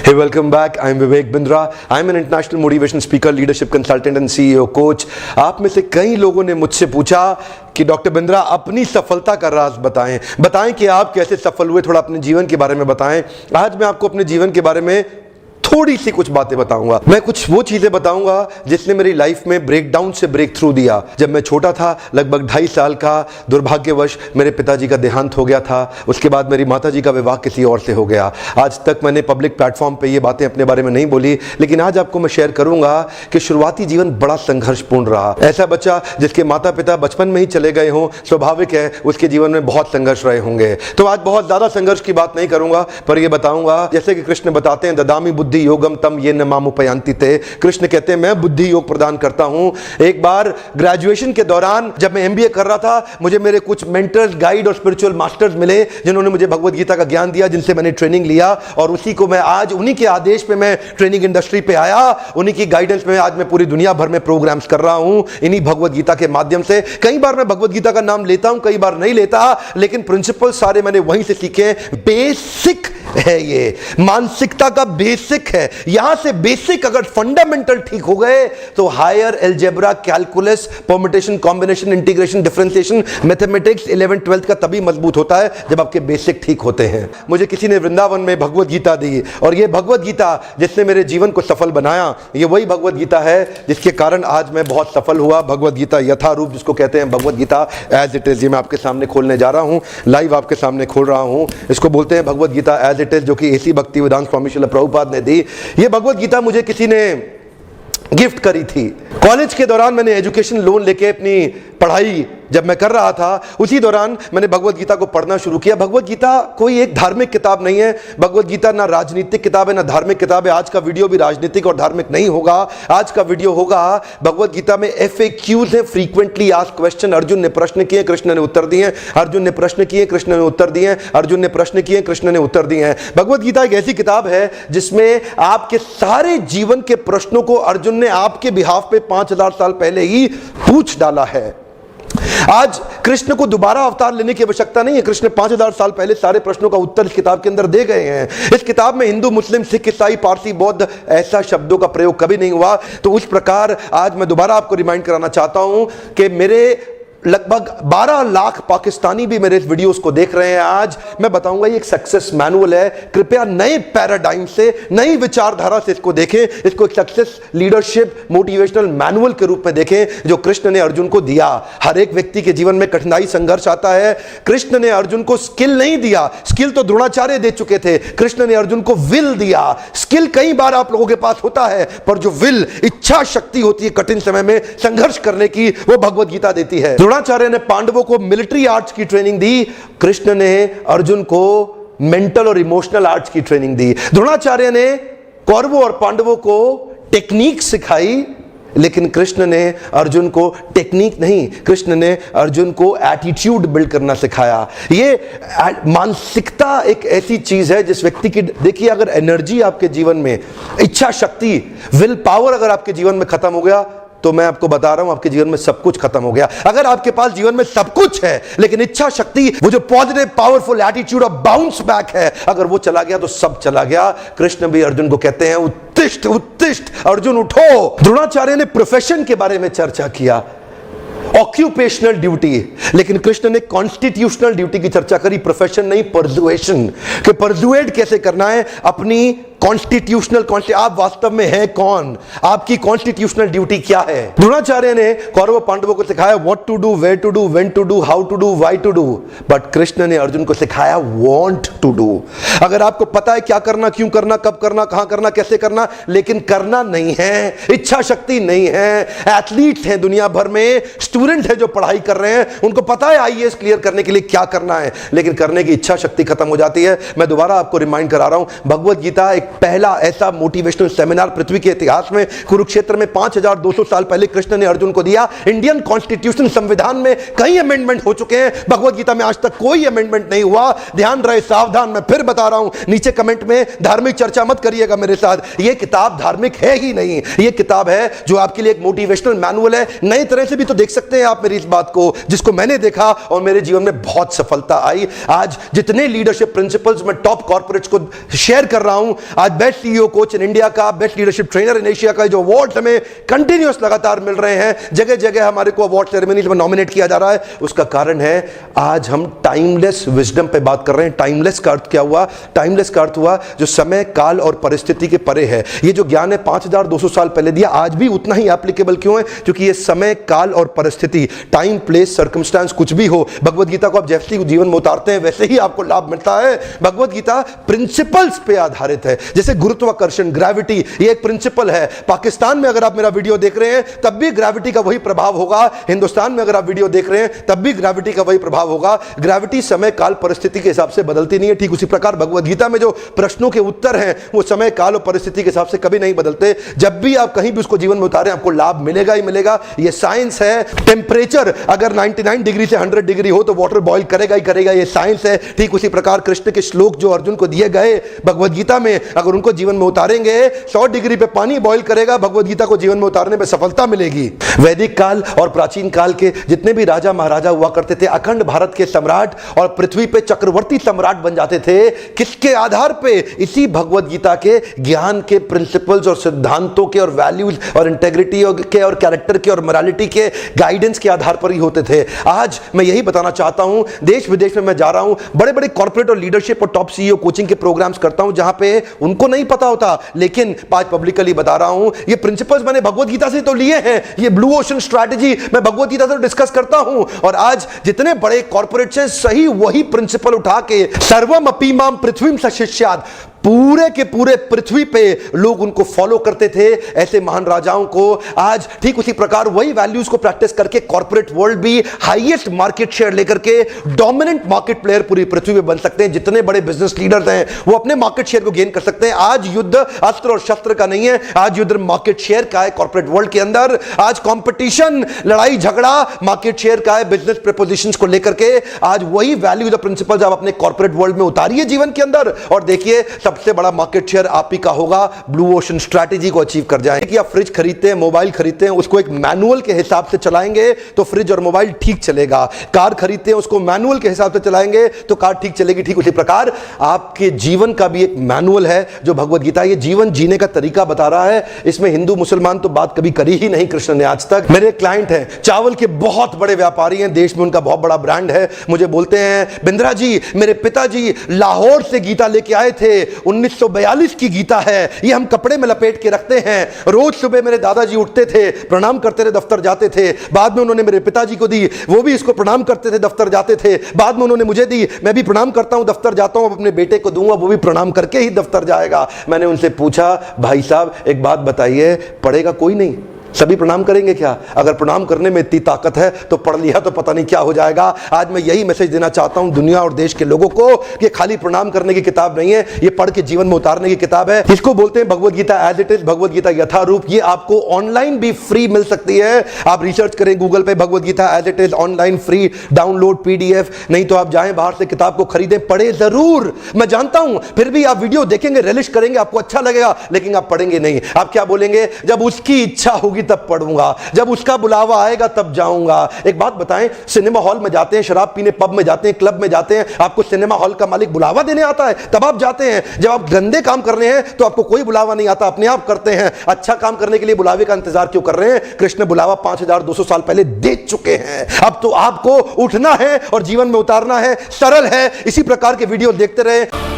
Hey, welcome back. I'm Vivek Bindra. I'm an international motivation speaker, leadership consultant and CEO coach. आप में से कई लोगों ने मुझसे पूछा कि डॉक्टर बिंद्रा अपनी सफलता का राज बताएं कि आप कैसे सफल हुए, थोड़ा अपने जीवन के बारे में बताएं। आज मैं आपको अपने जीवन के बारे में थोड़ी सी कुछ बातें बताऊंगा। मैं कुछ वो चीजें बताऊंगा जिसने मेरी लाइफ में ब्रेकडाउन से ब्रेक थ्रू दिया। जब मैं छोटा था, लगभग 2.5 साल का, दुर्भाग्यवश मेरे पिताजी का देहांत हो गया था। उसके बाद मेरी माताजी का विवाह किसी और से हो गया। आज तक मैंने पब्लिक प्लेटफॉर्म पे ये बातें अपने बारे में नहीं बोली, लेकिन आज आपको मैं शेयर करूंगा कि शुरुआती जीवन बड़ा संघर्षपूर्ण रहा। ऐसा बच्चा जिसके माता पिता बचपन में ही चले गए हों, स्वाभाविक है उसके जीवन में बहुत संघर्ष रहे होंगे। तो आज बहुत ज्यादा संघर्ष की बात नहीं करूंगा, पर यह बताऊंगा जैसे कि कृष्ण बताते हैं, ददामि बुद्धि योगम तम ये न मामुपयांति ते। कृष्ण कहते हैं मैं बुद्धि योग प्रदान करता हूं। एक बार ग्रेजुएशन के दौरान जब मैं एमबीए कर रहा था, मुझे मेरे कुछ मेंटर्स, गाइड और स्पिरिचुअल मास्टर्स मिले जिन्होंने मुझे भगवत गीता का ज्ञान दिया, जिनसे मैंने ट्रेनिंग लिया और उसी को मैं आज, उन्हीं के आदेश पे मैं ट्रेनिंग इंडस्ट्री पे आया, उन्हीं की गाइडेंस में आज मैं पूरी दुनिया भर में प्रोग्राम्स कर रहा हूं इन्हीं भगवत गीता के माध्यम से। कई बार मैं भगवत गीता का नाम लेता हूं, कई बार नहीं लेता, लेकिन प्रिंसिपल सारे मैंने वहीं से सीखे। बेसिक है, ये मानसिकता का बेसिक है। यहां से बेसिक अगर फंडामेंटल ठीक हो गए तो higher algebra, calculus, permutation, combination, integration, differentiation, mathematics 11th 12th का तभी मजबूत होता है जब आपके बेसिक ठीक होते हैं। मुझे किसी ने वृंदावन में भगवत गीता दी और ये भगवत गीता जिसने मेरे जीवन को सफल बनाया, ये वही भगवत गीता है जिसके कारण आज मैं बहुत सफल हुआ। भगवत गीता यथारूप जिसको कहते हैं, भगवत गीता एज इट इज, ये मैं आपके सामने खोलने जा रहा हूं, लाइव आपके सामने खोल रहा हूं। इसको बोलते हैं भगवत गीता एज इट इज, जो कि एसी भक्तिवेदांत स्वामी श्रील प्रभुपाद ने दी। ये भगवत गीता मुझे किसी ने गिफ्ट करी थी। कॉलेज के दौरान मैंने एजुकेशन लोन लेके अपनी पढ़ाई जब मैं कर रहा था, उसी दौरान मैंने भगवत गीता को पढ़ना शुरू किया। भगवत गीता कोई एक धार्मिक किताब नहीं है। भगवत गीता ना राजनीतिक किताब है ना धार्मिक किताब है। आज का वीडियो भी राजनीतिक और धार्मिक नहीं होगा। आज का वीडियो होगा, भगवत गीता में FAQs है, फ्रीक्वेंटली आस्क्ड क्वेश्चन। अर्जुन ने प्रश्न किए, कृष्ण ने उत्तर दिए। अर्जुन ने प्रश्न किए, कृष्ण ने उत्तर दिए। अर्जुन ने प्रश्न किए, कृष्ण ने उत्तर दिए हैं। भगवत गीता एक ऐसी किताब है जिसमें आपके सारे जीवन के प्रश्नों को अर्जुन ने आपके बिहाफ पे 5000 साल पहले ही पूछ डाला है। आज कृष्ण को दोबारा अवतार लेने की आवश्यकता नहीं है। कृष्ण 5000 साल पहले सारे प्रश्नों का उत्तर इस किताब के अंदर दे गए हैं। इस किताब में हिंदू, मुस्लिम, सिख, ईसाई, पारसी, बौद्ध ऐसा शब्दों का प्रयोग कभी नहीं हुआ। तो उस प्रकार आज मैं दोबारा आपको रिमाइंड कराना चाहता हूं कि मेरे लगभग 12 लाख पाकिस्तानी भी मेरे इस वीडियोस को देख रहे हैं। आज मैं बताऊंगा ये एक सक्सेस मैनुअल है। कृपया नए पैराडाइम से, नई विचारधारा से इसको देखें। इसको एक सक्सेस लीडरशिप मोटिवेशनल मैनुअल के रूप में देखें जो कृष्ण ने अर्जुन को दिया। हर एक व्यक्ति के जीवन में कठिनाई, संघर्ष आता है। कृष्ण ने अर्जुन को स्किल नहीं दिया, स्किल तो द्रोणाचार्य दे चुके थे। कृष्ण ने अर्जुन को विल दिया। स्किल कई बार आप लोगों के पास होता है, पर जो विल, इच्छा शक्ति होती है कठिन समय में संघर्ष करने की, वो भगवत गीता देती है। द्रोणाचार्य ने पांडवों को मिलिट्री आर्ट्स की ट्रेनिंग दी, कृष्ण ने अर्जुन को मेंटल और इमोशनल आर्ट्स की ट्रेनिंग दी। द्रोणाचार्य ने कौरवों और पांडवों को टेक्निक सिखाई, लेकिन कृष्ण ने अर्जुन को टेक्निक नहीं, कृष्ण ने अर्जुन को एटीट्यूड बिल्ड करना सिखाया। ये मानसिकता एक ऐसी चीज है जिस व्यक्ति की, देखिए अगर एनर्जी आपके जीवन में, इच्छा शक्ति, विल पावर अगर आपके जीवन में खत्म हो गया, तो मैं आपको बता रहा हूं आपके जीवन में सब कुछ खत्म हो गया। अगर आपके पास जीवन में सब कुछ है लेकिन इच्छा शक्ति, वो जो positive powerful attitude of bounce back है, अगर वो चला गया तो सब चला गया। कृष्ण भी अर्जुन को कहते हैं उत्तिष्ठ उत्तिष्ठ, अर्जुन उठो। द्रोणाचार्य ने प्रोफेशन के बारे में चर्चा किया, ऑक्यूपेशनल ड्यूटी, लेकिन कृष्ण ने कॉन्स्टिट्यूशनल ड्यूटी की चर्चा करी। प्रोफेशन नहीं, परसुएशन, कि परसुएट कैसे करना है अपनी कॉन्स्टिट्यूशनल, आप वास्तव में है कौन, आपकी कॉन्स्टिट्यूशनल ड्यूटी क्या है। द्रोणाचार्य ने कौरव पांडवों को सिखाया what to do, where to do, when to do, how to do, why to do, but Krishna ने अर्जुन को सिखाया वांट टू डू। अगर आपको पता है क्या करना, क्यों करना, कब करना, कहां करना, कैसे करना, लेकिन करना नहीं है, इच्छा शक्ति नहीं है। एथलीट्स हैं दुनिया भर में, स्टूडेंट है जो पढ़ाई कर रहे हैं, उनको पता है IAS क्लियर करने के लिए क्या करना है, लेकिन करने की इच्छा शक्ति खत्म हो जाती है। मैं दोबारा आपको रिमाइंड करा रहा हूं, भगवत गीता एक पहला ऐसा मोटिवेशनल सेमिनार पृथ्वी के इतिहास में, कुरुक्षेत्र में 5200 साल पहले कृष्ण ने अर्जुन को दिया। इंडियन कॉन्स्टिट्यूशन, संविधान में कई अमेंडमेंट हो चुके हैं, भगवत गीता में आज तक कोई अमेंडमेंट नहीं हुआ। ध्यान रहे, सावधान, मैं फिर बता रहा हूं, नीचे कमेंट में धार्मिक चर्चा मत करिएगा मेरे साथ। यह किताब धार्मिक है ही नहीं, यह किताब है जो आपके लिए एक मोटिवेशनल मैनुअल है। नई तरह से भी तो देख सकते हैं आप मेरी इस बात को, जिसको मैंने देखा और मेरे जीवन में बहुत सफलता आई। आज जितने लीडरशिप प्रिंसिपल्स मैं टॉप कॉर्पोरेट्स को शेयर कर रहा हूं, आज best CEO coach in India का, best leadership trainer in Asia का जो अवार्ड हमें कंटिन्यूस लगातार मिल रहे हैं, जगह जगह हमारे को अवार्ड सेरेमनीज में नॉमिनेट किया जा रहा है, उसका कारण है आज हम टाइमलेस विजडम पे बात कर रहे हैं। टाइमलेस का अर्थ क्या हुआ? टाइमलेस का अर्थ हुआ जो समय, काल और परिस्थिति के परे है। ये जो ज्ञान है 5200 साल पहले दिया, आज भी उतना ही एप्लीकेबल क्यों है? क्योंकि ये समय, काल और परिस्थिति, टाइम, प्लेस, सर्कमस्टांस कुछ भी हो, भगवत गीता को आप जैसे ही जीवन में उतारते हैं वैसे ही आपको लाभ मिलता है। भगवत गीता प्रिंसिपल्स पे आधारित है, जैसे गुरुत्वाकर्षण, ग्रेविटी, ये एक प्रिंसिपल है। पाकिस्तान में अगर आप मेरा वीडियो देख रहे हैं तब भी ग्रेविटी का वही प्रभाव होगा, हिंदुस्तान में अगर आप वीडियो देख रहे हैं तब भी ग्रेविटी का वही प्रभाव होगा। ग्रेविटी समय, काल, परिस्थिति के हिसाब से बदलती नहीं है। ठीक उसी प्रकार भगवत गीता में जो प्रश्नों के उत्तर हैं वो समय, काल और परिस्थिति के हिसाब से कभी नहीं बदलते। जब भी आप कहीं भी उसको जीवन में उतारें आपको लाभ मिलेगा ही मिलेगा। ये साइंस है। टेम्परेचर अगर 99 डिग्री से 100 डिग्री हो तो वाटर बॉयल करेगा ही करेगा, ये साइंस है। ठीक उसी प्रकार कृष्ण के श्लोक जो अर्जुन को दिए गए भगवत गीता में, अगर उनको जीवन में उतारेंगे 100 डिग्री पे पानी बॉयल करेगा, भगवत गीता को जीवन में उतारने में सफलता मिलेगी। वैदिक काल और प्राचीन काल के जितने भी राजा महाराजा हुआ करते थे, अखंड भारत के सम्राट और पृथ्वी पे चक्रवर्ती सम्राट बन जाते थे। किसके आधार पे? इसी भगवत गीता के ज्ञान के प्रिंसिपल्स और सिद्धांतों के और वैल्यूज और इंटेग्रिटी के और कैरेक्टर के और मोरालिटी के गाइडेंस के आधार पर ही होते थे। आज मैं यही बताना चाहता हूं, देश विदेश में मैं जा रहा हूं, बड़े बड़े कॉर्पोरेट और लीडरशिप और टॉप सीईओ कोचिंग के प्रोग्राम्स करता हूं जहां पे उनको नहीं पता होता, लेकिन आज पब्लिकली बता रहा हूं ये प्रिंसिपल्स मैंने भगवत गीता से तो लिए हैं। ये ब्लू ओशन स्ट्रैटेजी मैं भगवत गीता से डिस्कस करता हूं और आज जितने बड़े कॉर्पोरेट्स हैं सही वही प्रिंसिपल उठा के सर्वम अपि माम पृथ्वीम सशिष्यात्, पूरे के पूरे पृथ्वी पे लोग उनको फॉलो करते थे। ऐसे महान राजाओं को आज ठीक उसी प्रकार वही वैल्यूज को प्रैक्टिस करके कॉर्पोरेट वर्ल्ड भी हाईएस्ट मार्केट शेयर लेकर के डोमिनेंट मार्केट प्लेयर पूरी पृथ्वी पे बन सकते हैं। जितने बड़े बिजनेस लीडर्स हैं वो अपने मार्केट शेयर को गेन कर सकते हैं। आज युद्ध अस्त्र और शस्त्र का नहीं है, आज युद्ध मार्केट शेयर का है। कॉर्पोरेट वर्ल्ड के अंदर आज कंपटीशन, लड़ाई झगड़ा मार्केट शेयर का है। बिजनेस प्रपोजिशंस को लेकर के आज वही वैल्यूज और प्रिंसिपल्स आप अपने कॉर्पोरेट वर्ल्ड में उतारिए जीवन के अंदर और देखिए सबसे बड़ा मार्केट शेयर आप ही का होगा। ब्लू ओशन स्ट्रैटेजी को अचीव कर जाएंगे। कि आप फ्रिज खरीदते हैं, मोबाइल खरीदते हैं, उसको एक मैनुअल के हिसाब से चलाएंगे तो फ्रिज और मोबाइल ठीक चलेगा। कार खरीदते हैं, उसको मैनुअल के हिसाब से चलाएंगे तो कार ठीक चलेगी। ठीक उसी प्रकार आपके जीवन का भी एक मैनुअल है जो भगवत गीता ये जीवन जीने का तरीका बता रहा है। इसमें हिंदू मुसलमान तो बात कभी करी ही नहीं कृष्ण ने आज तक। मेरे क्लाइंट हैं, चावल के बहुत बड़े व्यापारी हैं, देश में उनका बहुत बड़ा ब्रांड है। मुझे बोलते हैं बिंद्रा जी, मेरे पिताजी लाहौर से गीता लेके आए थे, 1942 की गीता है, ये हम कपड़े में लपेट के रखते हैं। रोज सुबह मेरे दादाजी उठते थे, प्रणाम करते थे, दफ्तर जाते थे। बाद में उन्होंने मेरे पिताजी को दी, वो भी इसको प्रणाम करते थे, दफ्तर जाते थे। बाद में उन्होंने मुझे दी, मैं भी प्रणाम करता हूं, दफ्तर जाता हूं। अपने बेटे को दूंगा, वो भी प्रणाम करके ही दफ्तर जाएगा। मैंने उनसे पूछा, भाई साहब एक बात बताइए, पढ़ेगा कोई नहीं? सभी प्रणाम करेंगे क्या? अगर प्रणाम करने में इतनी ताकत है तो पढ़ लिया तो पता नहीं क्या हो जाएगा। आज मैं यही मैसेज देना चाहता हूं दुनिया और देश के लोगों को कि खाली प्रणाम करने की किताब नहीं है, ये पढ़ के जीवन में उतारने की किताब है। इसको बोलते हैं भगवत Gita as it is, Bhagavad Gita यथारूप। ये आपको ऑनलाइन भी फ्री मिल सकती है। आप रिसर्च करें गूगल पे, Bhagavad Gita as it is online free download PDF। नहीं तो आप जाएं बाहर से किताब को खरीदें, पढ़े जरूर। मैं जानता हूं फिर भी आप वीडियो देखेंगे, रिलिश करेंगे, आपको अच्छा लगेगा, लेकिन आप पढ़ेंगे नहीं। आप क्या बोलेंगे? जब उसकी इच्छा होगी तब पढ़ूंगा, जब उसका बुलावा आएगा तब जाऊंगा। एक बात बताएं, सिनेमा हॉल में जाते हैं, शराब पीने पब में जाते हैं, क्लब में जाते हैं, आपको सिनेमा हॉल का मालिक बुलावा देने आता है तब आप जाते हैं। जब आप गंदे काम कर रहे हैं तो आपको कोई बुलावा नहीं आता, अपने आप करते हैं। अच्छा काम करने के लिए बुलावे का इंतजार क्यों कर रहे हैं? कृष्ण बुलावा 5200 साल पहले दे चुके हैं। अब तो आपको उठना है और जीवन में उतारना है। सरल है। इसी प्रकार के वीडियो देखते रहे।